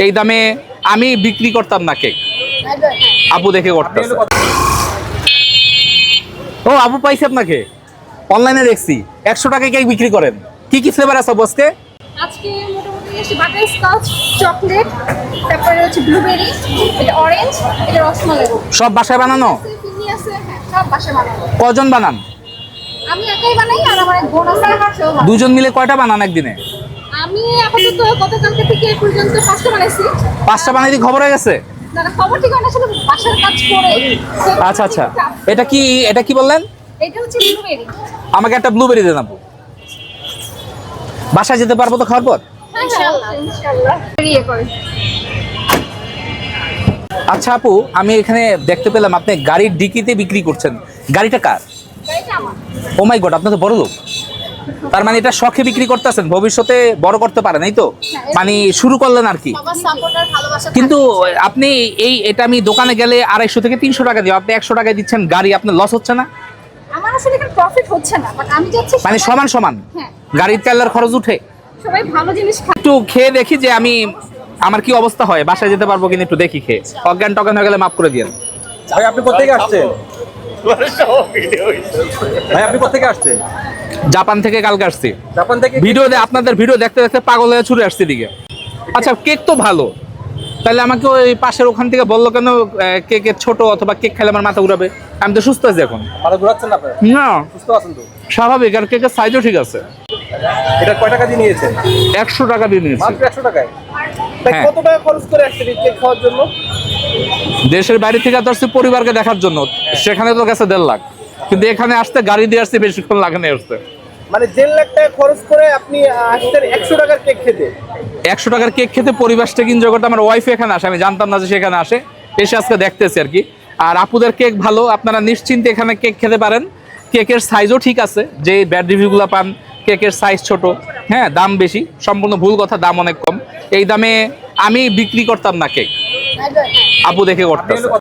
এই দামে আমি বিক্রি করতাম না কেক। আপু দেখে করতেছে। ও আপু পাইছি আপনাকে, অনলাইনে দেখছি 100 টাকায় কেক বিক্রি করেন। কি কি ফ্লেভার আছে আজকে? আজকে মোটামুটি এসে বাটারস্কচ, চকলেট, তারপরে হচ্ছে ব্লুবেরি, এটা অরেঞ্জ, এটা রসমালাই। সব বাসায় বানানো? চিনি আছে, হ্যাঁ সব বাসায় বানানো। কজন বানান? আমি একাই বানাই আর আমার এক বোন আছে, সেও বানায়। দুজন মিলে কয়টা বানান একদিনে? আমি আপাতত গতকালকে থেকে এ পর্যন্ত 5টা বানাইছি। 5টা বানাইতে খবর হয়ে গেছে? না না, খবর ঠিক হয় না, আসলে বাসার কাজ করে। আচ্ছা আচ্ছা, এটা কি বললেন? এটা হচ্ছে ব্লুবেরি। আমাকে একটা ব্লুবেরি দেন আপু। বাসায় যেতে পারবো তো খাওয়ার পর? ইনশাআল্লাহ ইনশাআল্লাহ ইয়ে করে। আচ্ছা আপু, আমি এখানে দেখতে পেলাম আপনি গাড়ির ডিকিতে বিক্রি করছেন। গাড়িটা কার? গাড়িটা আমার। ও মাই গড, আপনি তো বড় লোক। তার মানে এটা শখে বিক্রি করতেছেন, ভবিষ্যতে বড় করতে পারেন, এই তো? মানে শুরু করলেন আর কি। সবার সাপোর্ট আর ভালোবাসা কিন্তু আপনি এটা আমি দোকানে গেলে 250 থেকে 300 টাকা দিই, আপনি 100 টাকায় দিচ্ছেন গাড়ি, আপনার লস হচ্ছে না? আমার আসলে এখানে প্রফিট হচ্ছে না, বাট আমি যাচ্ছি মানে সমান সমান হ্যাঁ, গাড়ির তেলের খরচ উঠে। সবাই ভালো জিনিস খায়। একটু খেয়ে দেখি যে আমার কি অবস্থা হয়, বাসায় যেতে পারবো কিনা একটু দেখি খেয়ে। অজ্ঞান টজ্ঞান হয়ে গেলে মাফ করে দিয়েন। ভাই আপনি কোথেকে আসছেন? ভাই আপনি কোথেকে আসছেন? জাপান থেকে কালকে আসছি। জাপান থেকে? আপনাদের ভিডিও দেখতে দেখতে পাগল হয়ে ছুটে আসছি দিকে। আচ্ছা কেক তো ভালো, তাহলে আমাকে ওই পাশের ওখান থেকে বললো কেন কেকের ছোট অথবা কেক খেলে আমার মাথা ঘুরাবে? আমি তো সুস্থ আছি এখন। মাথা ঘোরাচ্ছেন না আপনার? না, সুস্থ আছেন তো? স্বাভাবিক। আর কেকের সাইজও ঠিক আছে। এটা কয় টাকা দিয়ে নিয়েছেন? 100 টাকা দিয়ে নিয়েছি। মাত্র 100 টাকায়? তাই হ্যাঁ। কত টাকা খরচ করে আসছেন এই কেক খাওয়ার জন্য? দেশের বাইরে থেকে তো আসছি পরিবারকে দেখার জন্য, সেখানে তো গেছে 1.5 লাখ, কিন্তু এখানে আসতে গাড়ি দিয়ে আসতে বেশিক্ষণ লাগে না আসতে। মানে 1.5 লাখ টাকা খরচ করে আপনি আসছেন 100 টাকার কেক খেতে? 100 টাকার কেক খেতে, পরিবেশটাকে এনজয় করতে। আমার ওয়াইফ এখানে আসে, আমি জানতাম না যে সেখানে আসে, এসে আজকে দেখতেছি আর কি। আর আপুদের কেক ভালো, আপনারা নিশ্চিন্তে এখানে কেক খেতে পারেন। কেকের সাইজও ঠিক আছে, যে ব্যাড রিভিউগুলো পান কেকের সাইজ ছোট, হ্যাঁ দাম বেশি, সম্পূর্ণ ভুল কথা, দাম অনেক কম। এই দামে আমি বিক্রি করতাম না কেক, আপু দেখে করতেছে।